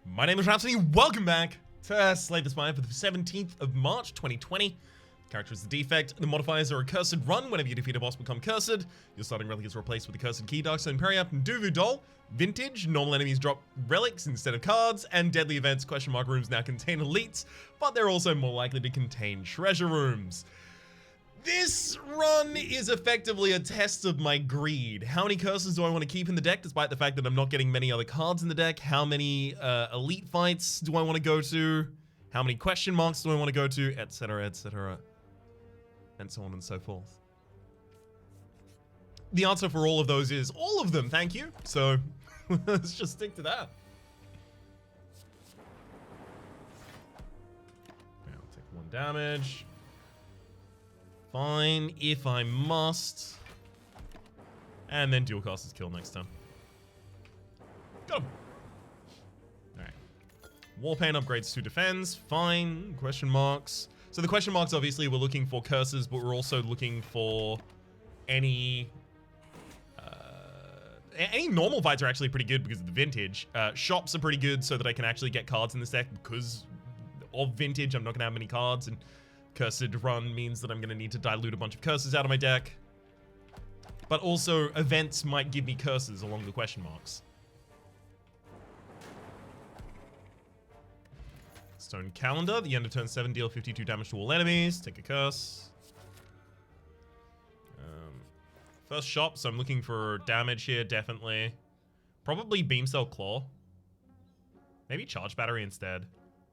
My name is Rhapsody. Welcome back to Slay the Spire for the 17th of March, 2020. Character is the defect. The modifiers are a cursed run. Whenever you defeat a boss, become cursed. Your starting relic is replaced with the cursed key, Darkstone, Periap, and Duvu Doll. Vintage. Normal enemies drop relics instead of cards. And deadly events question mark rooms now contain elites, but they're also more likely to contain treasure rooms. This run is effectively a test of my greed. How many curses do I want to keep in the deck, despite the fact that I'm not getting many other cards in the deck? How many elite fights do I want to go to? How many question marks do I want to go to? Etc, etc. And so on and so forth. The answer for all of those is all of them, thank you. So, let's just stick to that. Okay, I'll take 1 damage. Fine, if I must. And then dual cast his kill next time. Got him. Alright. Warpaint upgrades to defense. Fine. Question marks. So the question marks, obviously, we're looking for curses, but we're also looking for any normal fights are actually pretty good because of the vintage. Shops are pretty good so that I can actually get cards in this deck because of vintage. I'm not going to have many cards, and Cursed Run means that I'm going to need to dilute a bunch of curses out of my deck. But also, events might give me curses along the question marks. Stone Calendar. The end of turn 7, deal 52 damage to all enemies. Take a curse. First shop, so I'm looking for damage here, definitely. Probably Beam Cell Claw. Maybe Charge Battery instead.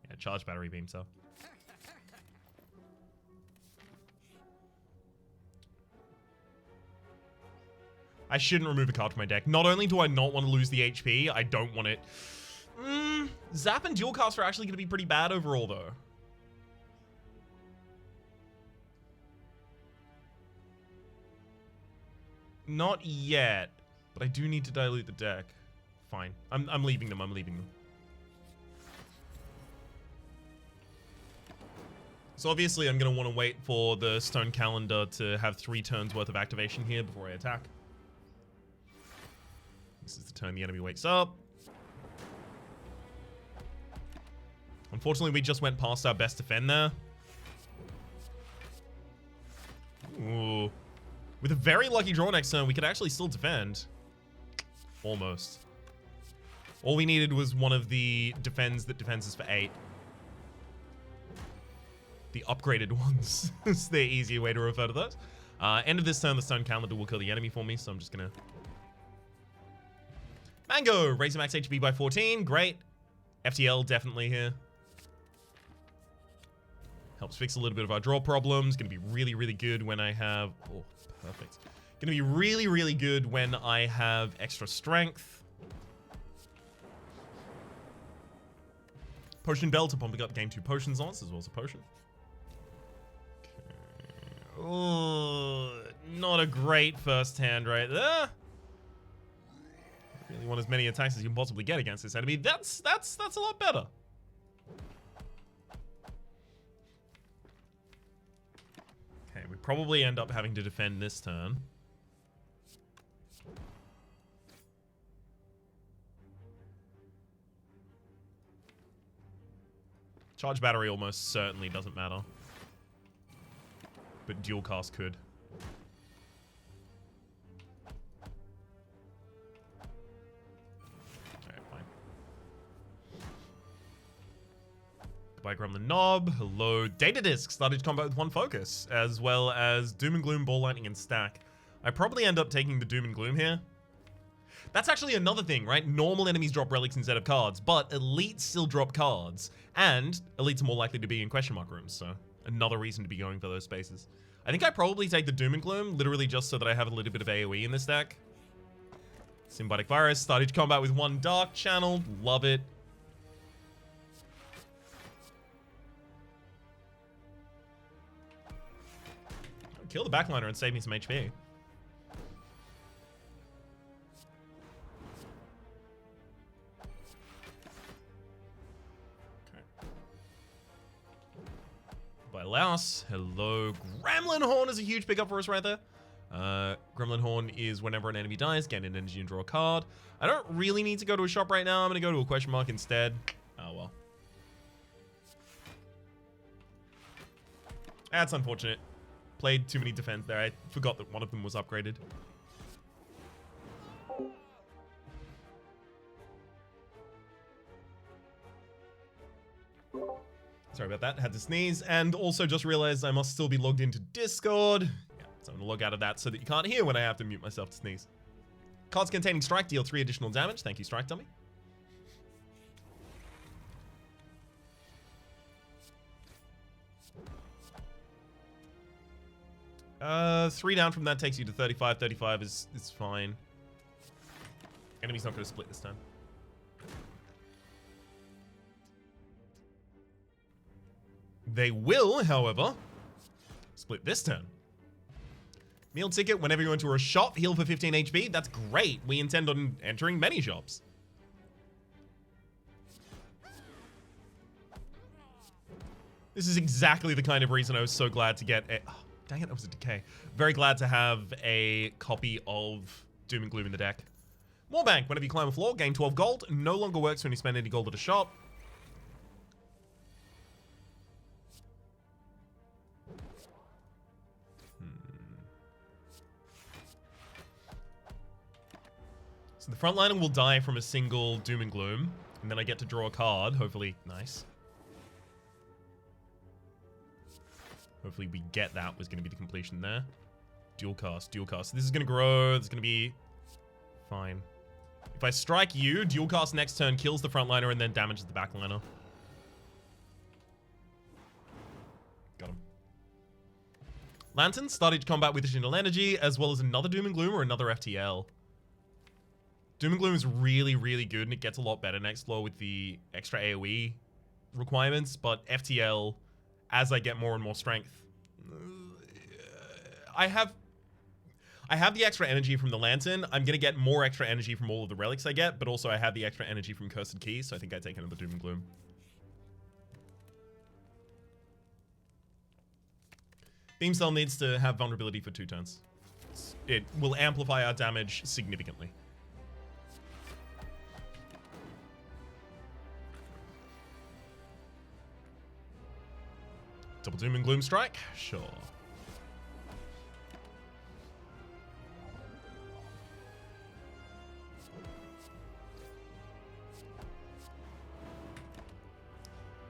Yeah, Charge Battery, Beam Cell. I shouldn't remove a card from my deck. Not only do I not want to lose the HP, I don't want it. Zap and Dual Cast are actually going to be pretty bad overall, though. Not yet, but I do need to dilute the deck. Fine. I'm leaving them. I'm leaving them. So obviously I'm going to want to wait for the Stone Calendar to have 3 turns worth of activation here before I attack. This is the turn the enemy wakes up. Unfortunately, we just went past our best defend there. Ooh. With a very lucky draw next turn, we could actually still defend. Almost. All we needed was one of the defends that defends us for 8. The upgraded ones. It's the easier way to refer to those. End of this turn, the Stone Calendar will kill the enemy for me, so I'm just gonna... Mango! Raise the max HP by 14. Great. FTL definitely here. Helps fix a little bit of our draw problems. Gonna be really, really good when I have... Oh, perfect. Gonna be really, really good when I have extra strength. Potion Bell to pumping up game 2 potions on us, as well as a potion. Okay. Oh, not a great first hand right there. Really want as many attacks as you can possibly get against this enemy. That's a lot better. Okay, we probably end up having to defend this turn. Charge Battery almost certainly doesn't matter. But Dual Cast could. By Gremlin Knob. Hello. Data Disc started combat with 1 focus, as well as Doom and Gloom, Ball Lightning, and Stack. I probably end up taking the Doom and Gloom here. That's actually another thing, right? Normal enemies drop relics instead of cards, but elites still drop cards, and elites are more likely to be in question mark rooms, so another reason to be going for those spaces. I think I probably take the Doom and Gloom, literally just so that I have a little bit of AoE in this deck. Symbiotic Virus started combat with 1 Dark Channel. Love it. Kill the backliner and save me some HP. Okay. By Laos. Hello. Gremlin Horn is a huge pickup for us right there. Gremlin Horn is whenever an enemy dies, gain an energy and draw a card. I don't really need to go to a shop right now. I'm going to go to a question mark instead. That's unfortunate. Played too many defense there. I forgot that one of them was upgraded. Sorry about that. Had to sneeze. And also just realized I must still be logged into Discord. Yeah, so I'm going to log out of that so that you can't hear when I have to mute myself to sneeze. Cards containing strike deal 3 additional damage. Thank you, Strike Dummy. Three down from that takes you to 35. 35 is fine. Enemy's not going to split this time. They will, however, split this turn. Meal ticket, whenever you enter a shop, heal for 15 HP. That's great. We intend on entering many shops. This is exactly the kind of reason I was so glad to get a... Oh, dang it, that was a decay. Very glad to have a copy of Doom and Gloom in the deck. More bank. Whenever you climb a floor, gain 12 gold. No longer works when you spend any gold at a shop. So the frontliner will die from a single Doom and Gloom, and then I get to draw a card. Hopefully, nice. Hopefully we get that was going to be the completion there. Dual cast, dual cast. This is going to grow. It's going to be fine. If I strike you, dual cast next turn kills the frontliner and then damages the backliner. Got him. Lantern started combat with additional energy, as well as another Doom and Gloom or another FTL. Doom and Gloom is really, really good, and it gets a lot better next floor with the extra AoE requirements, but FTL, as I get more and more strength, I have the extra energy from the Lantern. I'm going to get more extra energy from all of the relics I get, but also I have the extra energy from Cursed Key, so I think I take another Doom and Gloom. Beam Cell needs to have vulnerability for 2 turns. It will amplify our damage significantly. Double Doom and Gloom strike? Sure.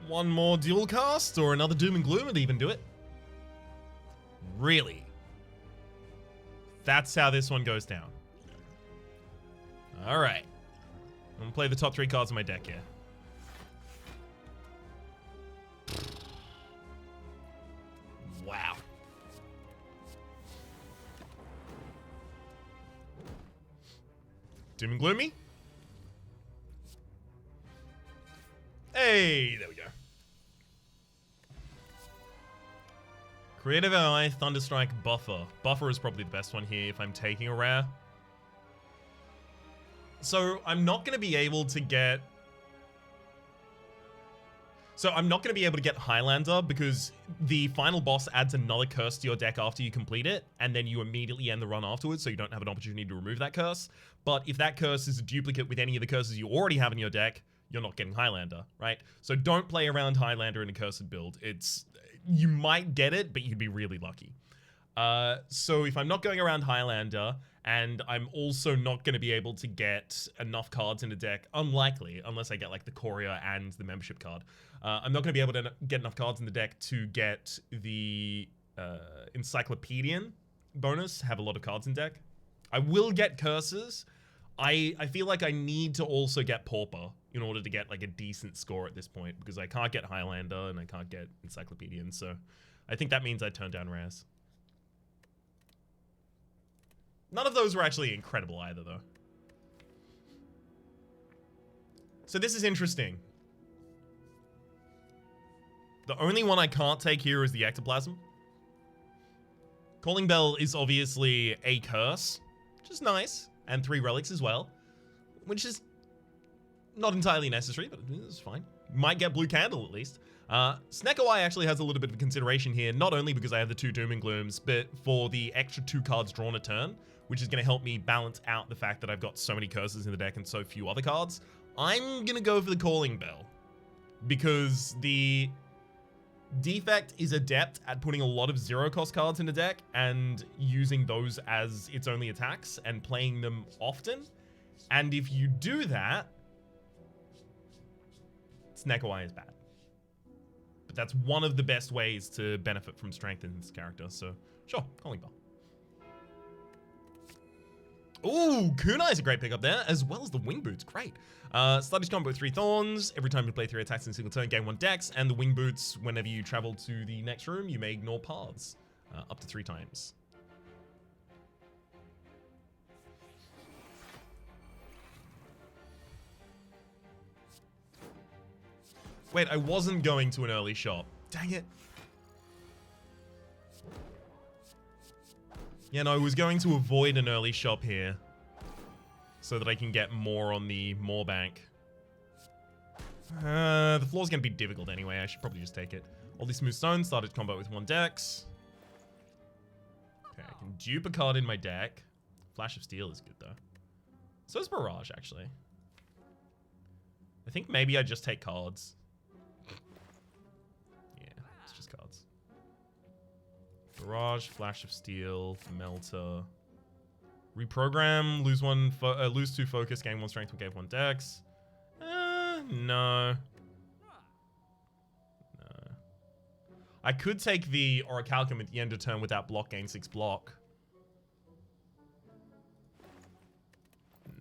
One more dual cast or another Doom and Gloom would even do it. Really? That's how this one goes down. Alright. I'm gonna play the top 3 cards in my deck here. Wow. Doom and Gloomy? Hey, there we go. Creative AI, Thunderstrike, Buffer. Buffer is probably the best one here if I'm taking a rare. So I'm not going to be able to get... Highlander because the final boss adds another curse to your deck after you complete it, and then you immediately end the run afterwards, so you don't have an opportunity to remove that curse. But if that curse is a duplicate with any of the curses you already have in your deck, you're not getting Highlander, right? So don't play around Highlander in a cursed build. You might get it, but you'd be really lucky. So if I'm not going around Highlander, and I'm also not going to be able to get enough cards in the deck, unlikely, unless I get like the Courier and the membership card. I'm not going to be able to get enough cards in the deck to get the Encyclopedian bonus, have a lot of cards in deck. I will get curses. I feel like I need to also get Pauper in order to get like a decent score at this point, because I can't get Highlander and I can't get Encyclopedian, so I think that means I turn down rares. None of those were actually incredible either, though. So this is interesting. The only one I can't take here is the Ectoplasm. Calling Bell is obviously a curse, which is nice, and 3 relics as well, which is not entirely necessary, but it's fine. Might get Blue Candle at least. Snecko Eye actually has a little bit of consideration here, not only because I have the 2 Doom and Glooms, but for the extra 2 cards drawn a turn, which is going to help me balance out the fact that I've got so many curses in the deck and so few other cards. I'm going to go for the Calling Bell, because the Defect is adept at putting a lot of zero-cost cards in the deck and using those as its only attacks and playing them often. And if you do that, Snecko is bad. But that's one of the best ways to benefit from strength in this character, so sure, Calling Bell. Ooh, Kunai is a great pickup there, as well as the Wing Boots, great. Sluggish combo with 3 Thorns. Every time you play 3 attacks in a single turn, gain 1 dex. And the Wing Boots, whenever you travel to the next room, you may ignore paths. Up to 3 times. Wait, I wasn't going to an early shop. Dang it. Yeah, no, I was going to avoid an early shop here so that I can get more on the Moorbank. The floor's going to be difficult anyway. I should probably just take it. All these smooth stones started combo with 1 dex. Okay, I can dupe a card in my deck. Flash of Steel is good, though. So is Barrage, actually. I think maybe I just take cards. It's just cards. Barrage, Flash of Steel, Melter. Reprogram, lose 2 focus, gain 1 strength, will gain 1 dex. No. No. I could take the Orichalcum at the end of turn without block, gain 6 block.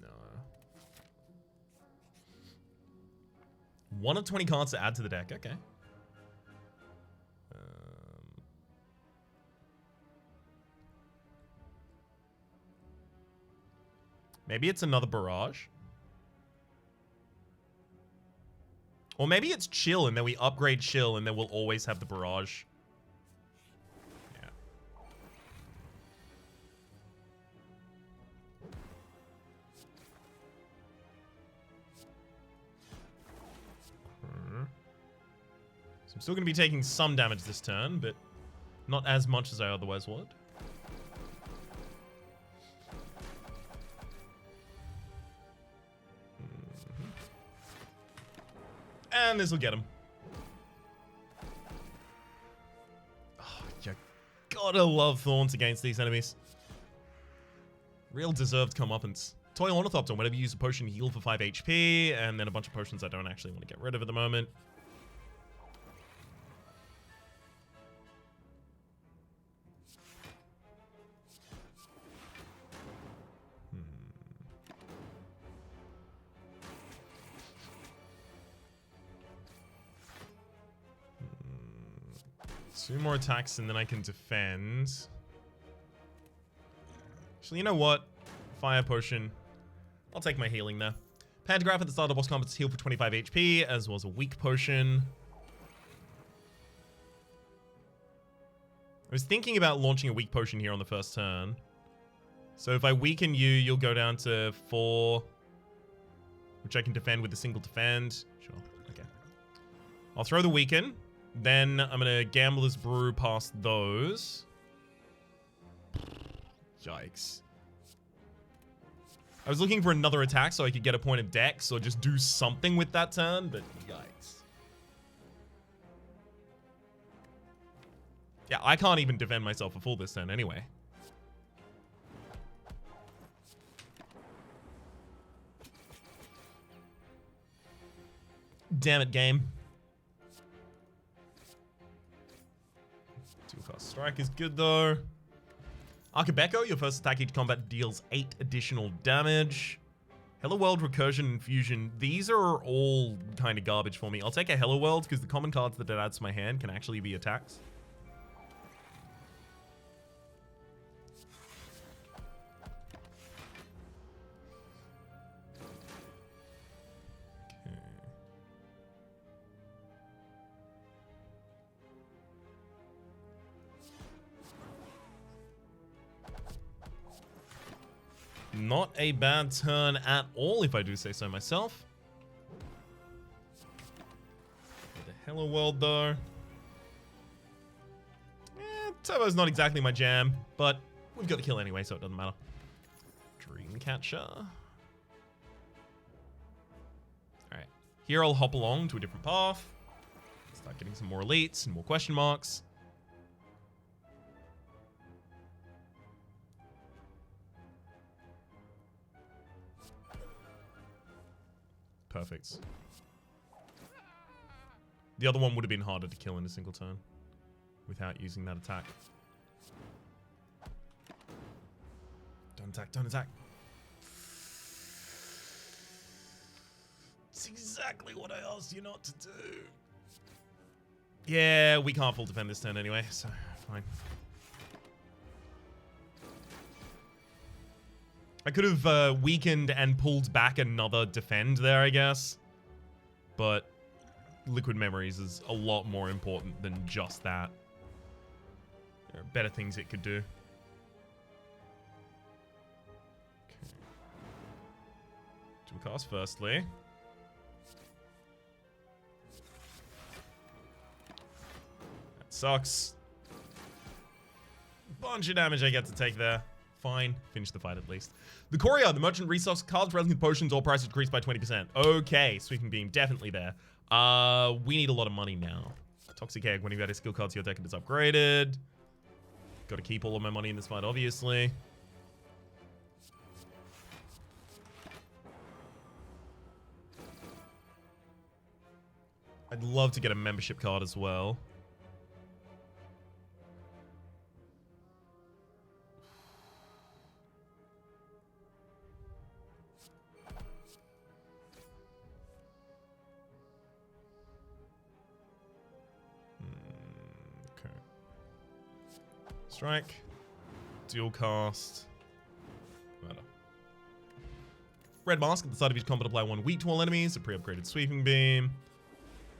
No. 1 of 20 cards to add to the deck, okay. Maybe it's another Barrage. Or maybe it's Chill and then we upgrade Chill and then we'll always have the Barrage. Yeah. So I'm still going to be taking some damage this turn, but not as much as I otherwise would. And this will get him. Oh, you gotta love Thorns against these enemies. Real deserved comeuppance. Toy Ornithopter, whenever you use a potion, heal for 5 HP, and then a bunch of potions I don't actually want to get rid of at the moment. Two more attacks and then I can defend. Actually, you know what? Fire Potion. I'll take my healing there. Pantograph at the start of boss combat heal for 25 HP, as well as a weak potion. I was thinking about launching a weak potion here on the first turn. So if I weaken you, you'll go down to 4, which I can defend with a single defend. Sure, okay. I'll throw the weaken. Then I'm going to Gambler's Brew past those. Yikes. I was looking for another attack so I could get a point of dex or just do something with that turn, but yikes. Yeah, I can't even defend myself a full this turn anyway. Damn it, game. Two-cast strike is good, though. Archibeko, your first attack each combat deals 8 additional damage. Hello World, Recursion, and Fusion. These are all kind of garbage for me. I'll take a Hello World because the common cards that it adds to my hand can actually be attacks. Not a bad turn at all, if I do say so myself. The Hello World, though. Turbo's not exactly my jam, but we've got the kill anyway, so it doesn't matter. Dreamcatcher. Alright. Here I'll hop along to a different path. Start getting some more elites and more question marks. Perfect. The other one would have been harder to kill in a single turn without using that attack. Don't attack, don't attack. It's exactly what I asked you not to do. Yeah, we can't full defend this turn anyway, so fine. I could have weakened and pulled back another defend there, I guess. But Liquid Memories is a lot more important than just that. There are better things it could do. Okay. Dual cast firstly. That sucks. Bunch of damage I get to take there. Fine. Finish the fight at least. The Courier, the merchant restocks cards, relics, and potions, all prices decreased by 20%. Okay, Sweeping Beam, definitely there. We need a lot of money now. Toxic Egg, when you add a skill card to your deck and it's upgraded. Gotta keep all of my money in this fight, obviously. I'd love to get a membership card as well. Strike. Dual cast. Matter. Red Mask at the start of each combat, apply 1 weak to all enemies. A pre-upgraded Sweeping Beam.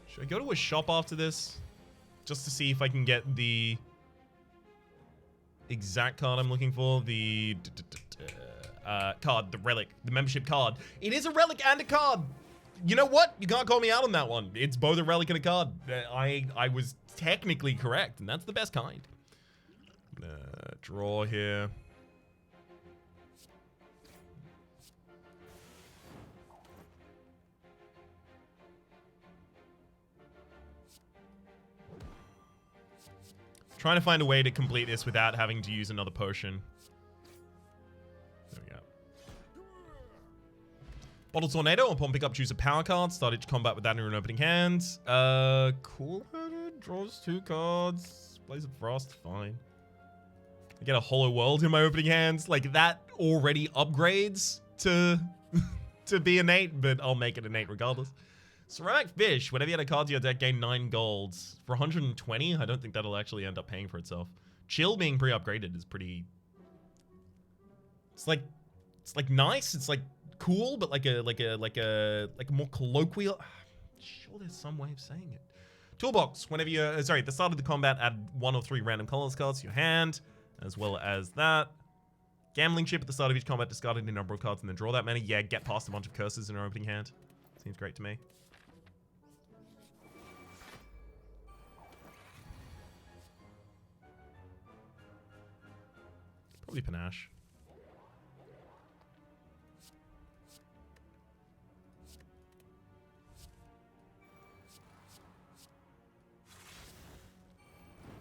Should I go to a shop after this? Just to see if I can get the exact card I'm looking for. The card, the relic, the membership card. It is a relic and a card. You know what? You can't call me out on that one. It's both a relic and a card. I was technically correct, and that's the best kind. Draw here. Trying to find a way to complete this without having to use another potion. There we go. Bottle Tornado. Upon pickup, choose a power card. Start each combat with that in an opening hand. Cool-headed. Draws 2 cards. Blaze of Frost. Fine. I get a Hollow World in my opening hands. Like, that already upgrades to to be innate, but I'll make it innate regardless. Ceramic Fish. Whenever you add a card to your deck, gain 9 gold. For 120, I don't think that'll actually end up paying for itself. Chill being pre-upgraded is pretty... It's like nice. It's like cool, but like a more colloquial... Sure, there's some way of saying it. Toolbox. Whenever you... at the start of the combat, add 1 or 3 random colorless cards to your hand. As well as that. Gambling Chip at the start of each combat, discard a number of cards and then draw that many. Yeah, get past a bunch of curses in our opening hand. Seems great to me. Probably Panache.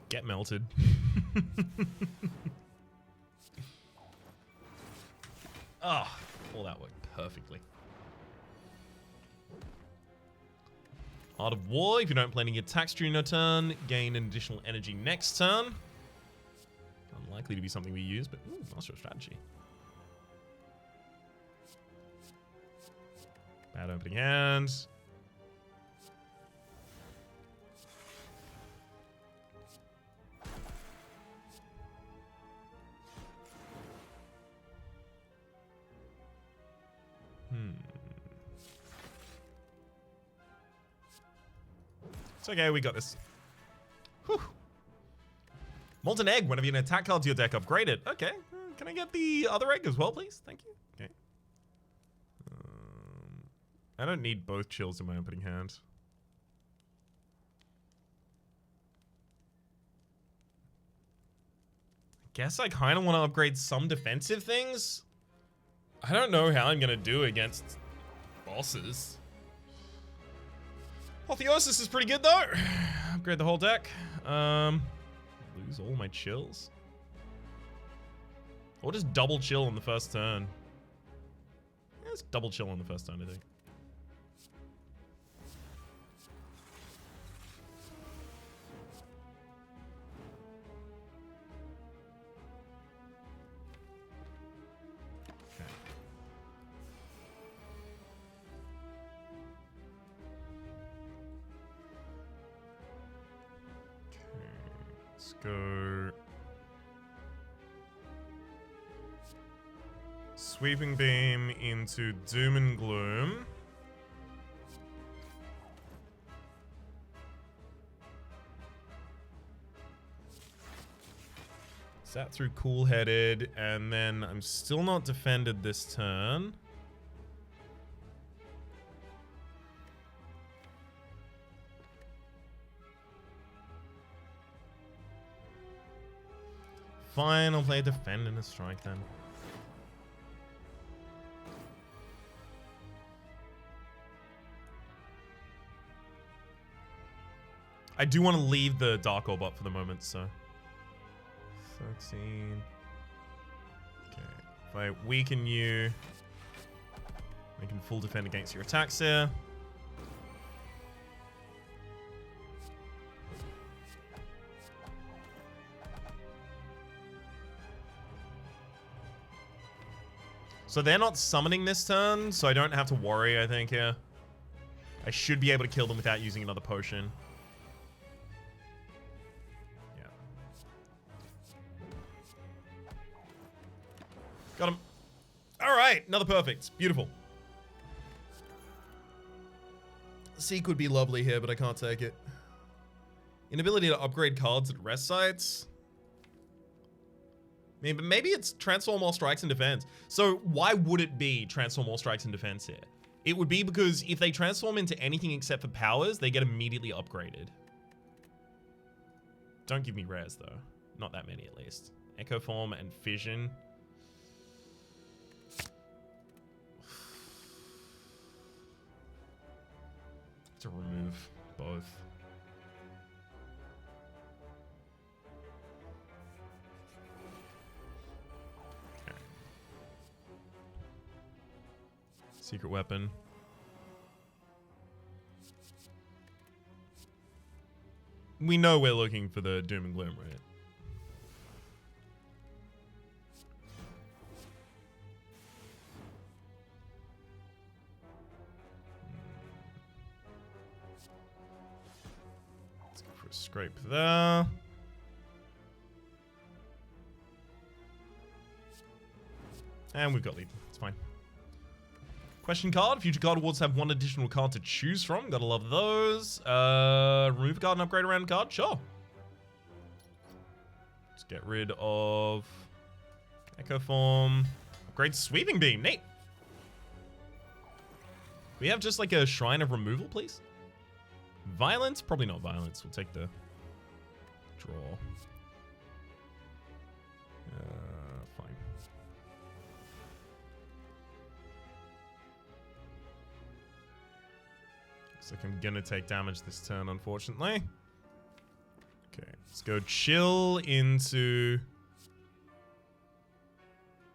Get melted. Oh, all that worked perfectly. Art of War. If you don't play any attacks during your turn, gain an additional energy next turn. Unlikely to be something we use, but ooh, Master of Strategy. Bad opening hand. It's okay, we got this. Whew. Molten Egg. Whenever you have an attack card to your deck, upgrade it. Okay. Can I get the other egg as well, please? Thank you. Okay. I don't need both chills in my opening hand. Guess I kind of want to upgrade some defensive things. I don't know how I'm going to do against bosses. Apotheosis is pretty good, though. upgrade the whole deck. Lose all my chills. Or just double chill on the first turn. Yeah, let's double chill on the first turn, I think. Let's go. Sweeping Beam into Doom and Gloom. Sat through Cool-Headed, and then I'm still not defended this turn. Fine, I'll play defend and a strike then. I do want to leave the Dark Orb up for the moment, so. 13. Okay. If I weaken you, I can full defend against your attacks here. So they're not summoning this turn, so I don't have to worry, I think, here. I should be able to kill them without using another potion. Yeah. Got him. Alright, another perfect. Beautiful. Seek would be lovely here, but I can't take it. Inability to upgrade cards at rest sites. I mean, but maybe it's transform all strikes and defense. So why would it be transform all strikes and defense here? It would be because if they transform into anything except for powers, they get immediately upgraded. Don't give me rares though. Not that many at least. Echo Form and Fission. To remove both. Secret weapon. We know we're looking for the Doom and Gloom, right? Let's go for a scrape there. And we've got lead. It's fine. Question card. Future card awards have one additional card to choose from. Gotta love those. Remove a card and upgrade a random card? Sure. Let's get rid of Echo Form. Upgrade Sweeping Beam. Neat. We have just like a Shrine of Removal, please? Violence? Probably not Violence. We'll take the draw. Fine. Looks like I'm gonna take damage this turn, unfortunately. Okay, let's go chill into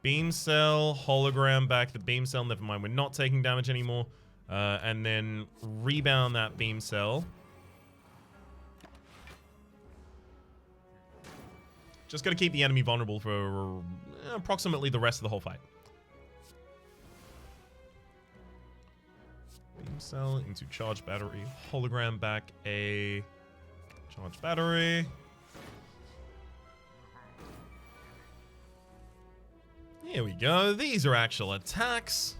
Beam Cell, Hologram back the Beam Cell. Never mind, we're not taking damage anymore. And then rebound that Beam Cell. Just gonna keep the enemy vulnerable for approximately the rest of the whole fight. Beam Cell into Charge Battery. Hologram back a Charge Battery. Here we go. These are actual attacks.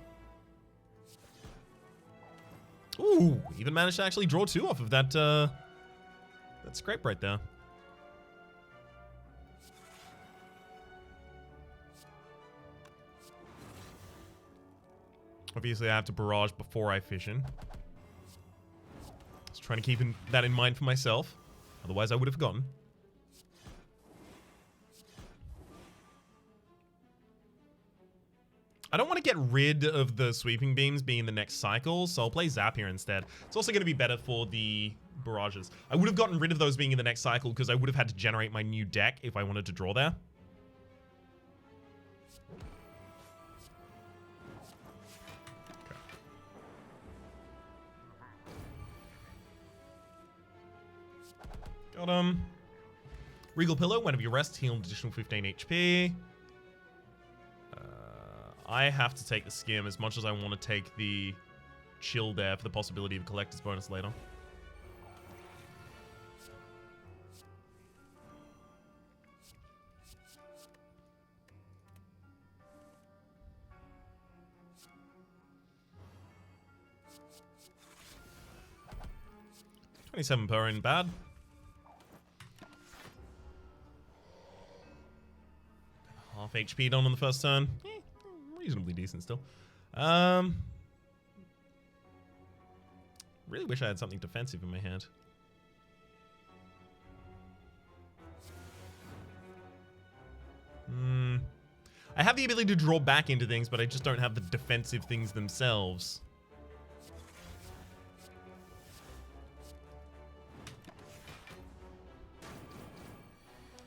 Ooh, even managed to actually draw two off of that, that scrape right there. Obviously, I have to barrage before I fission. Just trying to keep that in mind for myself. Otherwise, I would have forgotten. I don't want to get rid of the sweeping beams being the next cycle, so I'll play Zap here instead. It's also going to be better for the barrages. I would have gotten rid of those being in the next cycle because I would have had to generate my new deck if I wanted to draw there. Okay. Got him. Regal Pillow, whenever you rest, heal an additional 15 HP. I have to take the Skim as much as I want to take the Chill there for the possibility of a Collector's bonus later. $27 per in bad. Half HP done on the first turn. Reasonably decent still. Really wish I had something defensive in my hand. I have the ability to draw back into things, but I just don't have the defensive things themselves.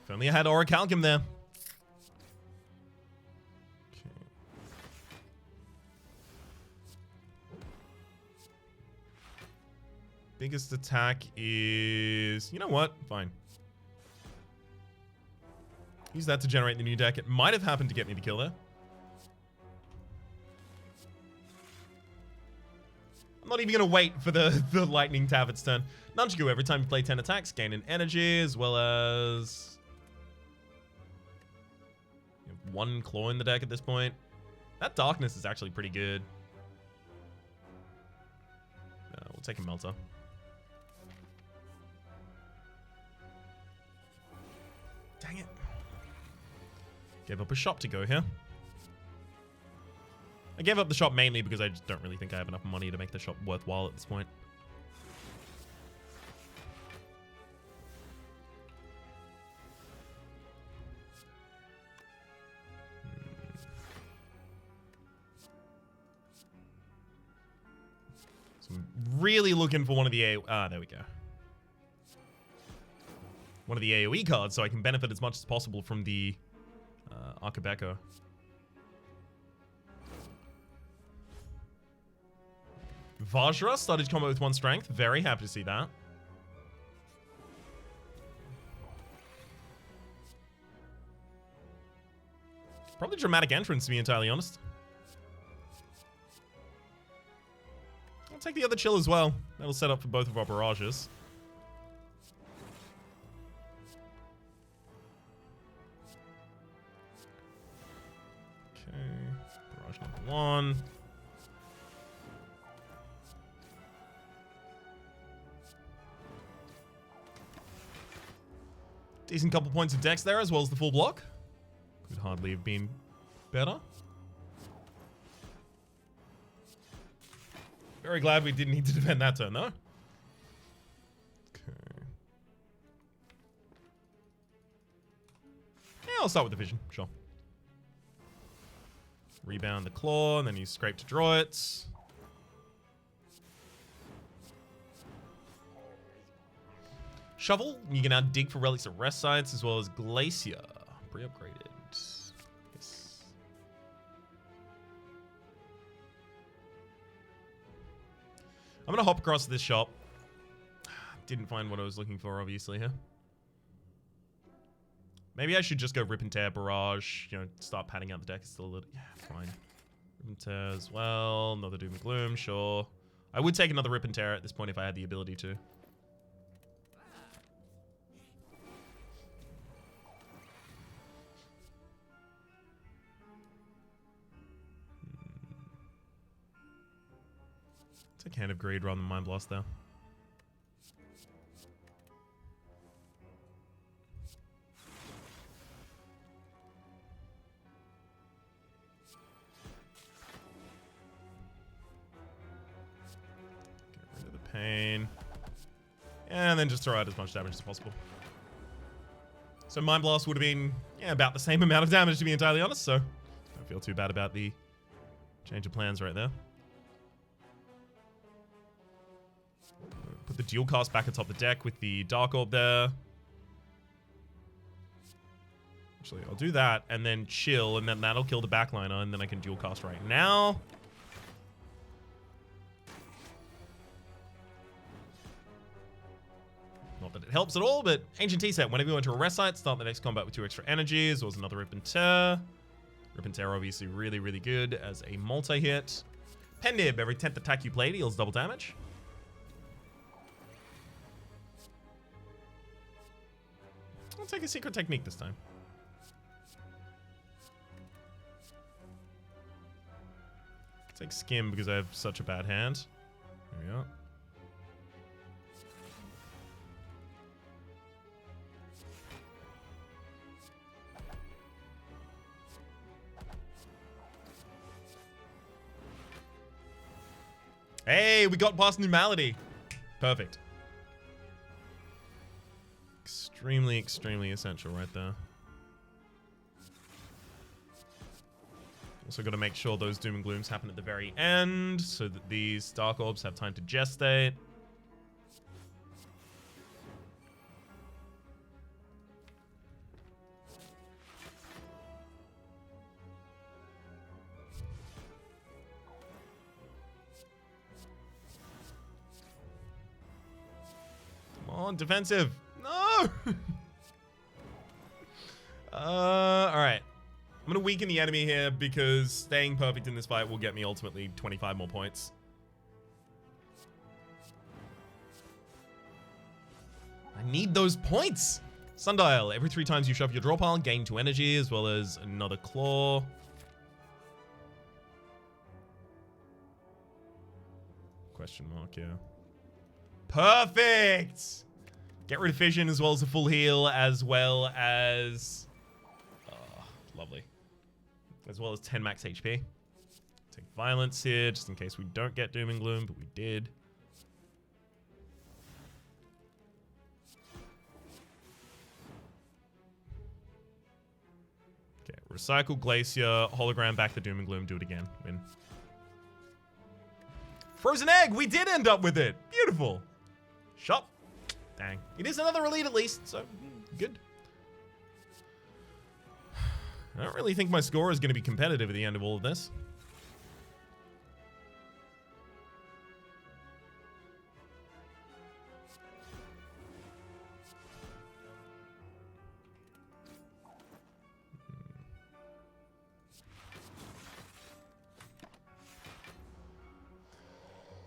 If only I had Orichalcum there. Biggest attack is... You know what? Fine. Use that to generate the new deck. It might have happened to get me the kill there. I'm not even going to wait for the lightning to have its turn. Nunchaku, every time you play 10 attacks, gain an energy, as well as... You have 1 claw in the deck at this point. That darkness is actually pretty good. We'll take a Melter. Dang it. Gave up a shop to go here. I gave up the shop mainly because I just don't really think I have enough money to make the shop worthwhile at this point. So I'm really looking for one of the AoE... Ah, there we go. One of the AoE cards so I can benefit as much as possible from the Archibeko. Vajra started combat with 1 strength. Very happy to see that. Probably dramatic entrance, to be entirely honest. I'll take the other chill as well. That'll set up for both of our barrages. Barrage number 1. Decent couple points of dex there, as well as the full block. Could hardly have been better. Very glad we didn't need to defend that turn, though. Okay. Yeah, I'll start with the vision, sure. Rebound the claw, and then you scrape to draw it. Shovel, you can now dig for relics at rest sites as well as Glacier. Pre-upgraded. Yes. I'm gonna hop across to this shop. Didn't find what I was looking for, obviously, here. Maybe I should just go Rip and Tear Barrage, you know, start padding out the deck. It's still a little... Yeah, fine. Rip and Tear as well. Another Doom and Gloom, sure. I would take another Rip and Tear at this point if I had the ability to. Take Hand of Greed rather than Mind Blast, though. Pain. And then just throw out as much damage as possible. So Mind Blast would have been, yeah, about the same amount of damage, to be entirely honest, so don't feel too bad about the Change of plans right there. Put the dual cast back atop the deck with the Dark Orb there. Actually, I'll do that and then chill, and then that'll kill the backliner, and then I can dual cast right now. Not that it helps at all, but Ancient Tea set. Whenever you enter a rest site, start the next combat with 2 extra energies. There was another Rip and Tear. Rip and Tear obviously really, really good as a multi-hit. Pendib, every 10th attack you play deals double damage. I'll take a secret technique this time. Take Skim because I have such a bad hand. There we go. Hey, we got past Normality. Perfect. Extremely, extremely essential right there. Also got to make sure those Doom and Glooms happen at the very end so that these Dark Orbs have time to gestate. Come on, defensive. No! Alright. I'm going to weaken the enemy here because staying perfect in this fight will get me ultimately 25 more points. I need those points! Sundial. Every 3 times you shove your draw pile, gain 2 energy as well as another claw. Question mark, yeah. Perfect! Get rid of Fission as well as a full heal as well as... lovely. As well as 10 max HP. Take Violence here, just in case we don't get Doom and Gloom, but we did. Okay, recycle Glacier, hologram back the Doom and Gloom, do it again. Win. Frozen Egg! We did end up with it! Beautiful! Shop. Dang. It is another elite at least, so good. I don't really think my score is going to be competitive at the end of all of this.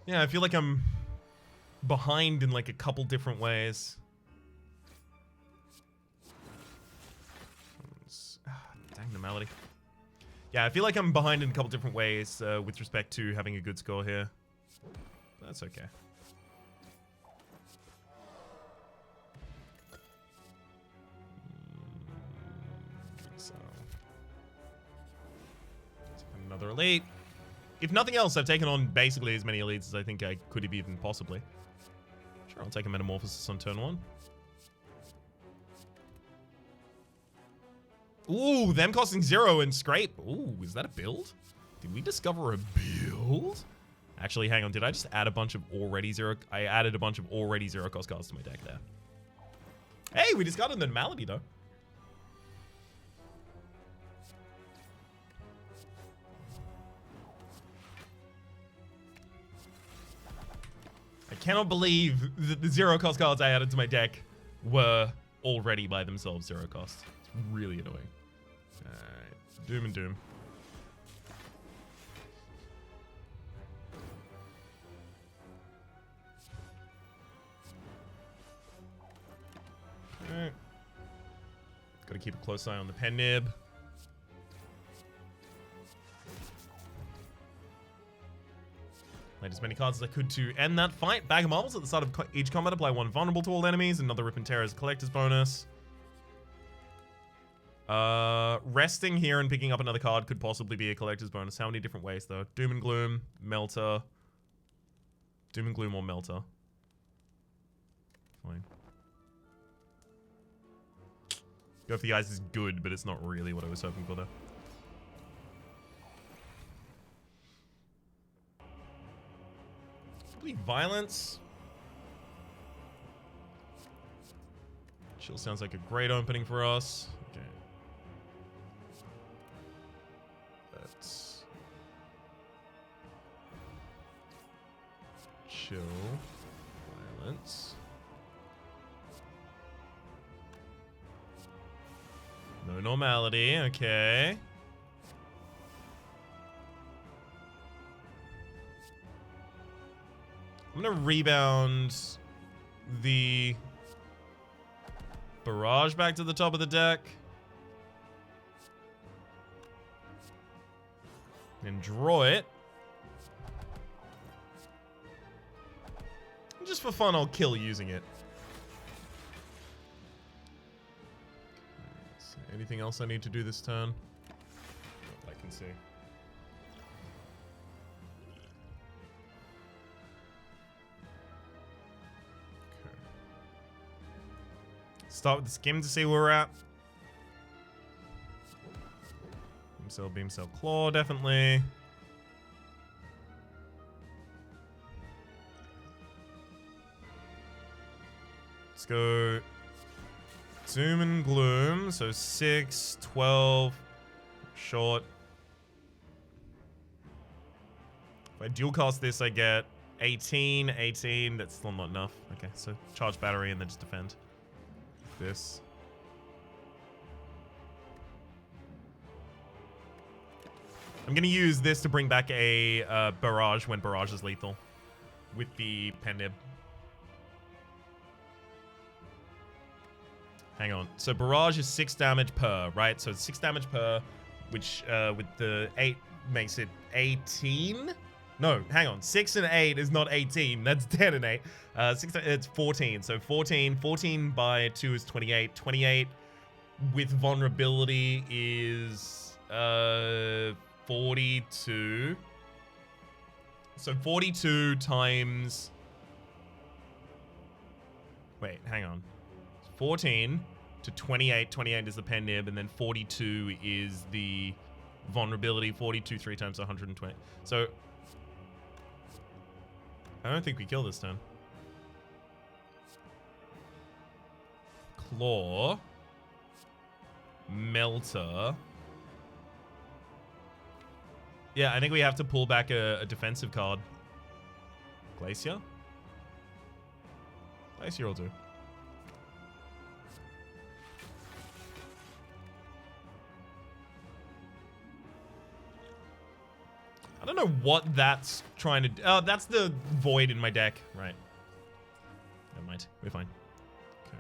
Yeah, I feel like I'm behind in like a couple different ways. Dang the melody. Yeah, I feel like I'm behind in a couple different ways with respect to having a good score here. That's okay. So, another elite. If nothing else, I've taken on basically as many elites as I think I could have even possibly. Sure, I'll take a Metamorphosis on turn 1. Ooh, them costing 0 and Scrape. Ooh, is that a build? Did we discover a build? Actually, hang on. Did I just add a bunch of already 0? I added a bunch of already 0 cost cards to my deck there. Hey, we discarded the Malady, though. I cannot believe that the 0 cost cards I added to my deck were already by themselves 0 cost. It's really annoying. Alright, Doom and Doom. Alright. Gotta keep a close eye on the pen nib. Played as many cards as I could to end that fight. Bag of Marbles at the start of each combat. Apply 1 vulnerable to all enemies. Another Rip and Tear as a collector's bonus. Resting here and picking up another card could possibly be a collector's bonus. How many different ways, though? Doom and Gloom, Melter. Doom and Gloom or Melter. Fine. Go for the Eyes is good, but it's not really what I was hoping for, though. violence. Chill sounds like a great opening for us. Okay. Let's chill. Violence. No normality, okay. I'm gonna rebound the barrage back to the top of the deck. And draw it. Just for fun, I'll kill using it. Anything else I need to do this turn? Not that I can see. Okay. Start with the skim to see where we're at. Beam cell, claw, definitely. Let's go Doom and Gloom, so 6, 12, short. If I dual cast this, I get 18, 18, that's still not enough. Okay, so charge battery and then just defend. This. I'm gonna use this to bring back a barrage when barrage is lethal with the Pendib. Hang on. So barrage is 6 damage per, right? So it's 6 damage per, which with the 8 makes it 18. No, hang on. 6 and 8 is not 18. That's 10 and 8. 6, it's 14. So 14 by 2 is 28. 28 with vulnerability is 42. So 42 times... Wait, hang on. 14 to 28. 28 is the pen nib, and then 42 is the vulnerability. 42 3 times 120. So I don't think we kill this turn. Claw. Melter. Yeah, I think we have to pull back a defensive card. Glacier? Glacier will do. I don't know what that's trying to do. Oh, that's the void in my deck. Right. Never mind. We're fine. Okay.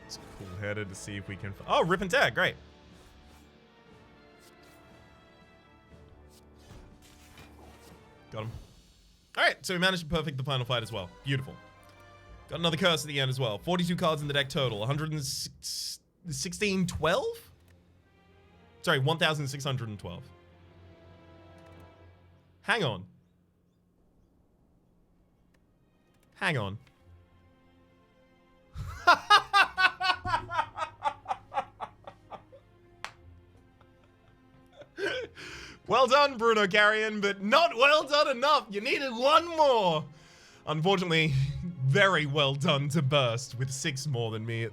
It's cool-headed to see if we can... Oh, rip and tag. Great. Got him. All right, so we managed to perfect the final fight as well. Beautiful. Got another curse at the end as well. 42 cards in the deck total. 116, 12? Sorry, 1,612. Hang on. Hang on. Well done, Bruno Carrion, but not well done enough. You needed one more. Unfortunately, very well done to burst with 6 more than me.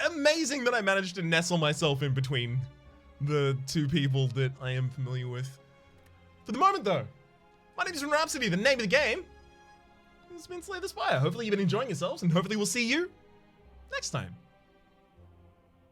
Amazing that I managed to nestle myself in between the 2 people that I am familiar with. For the moment, though, my name is Rhapsody. The name of the game has been Slay the Spire. Hopefully you've been enjoying yourselves, and hopefully we'll see you next time.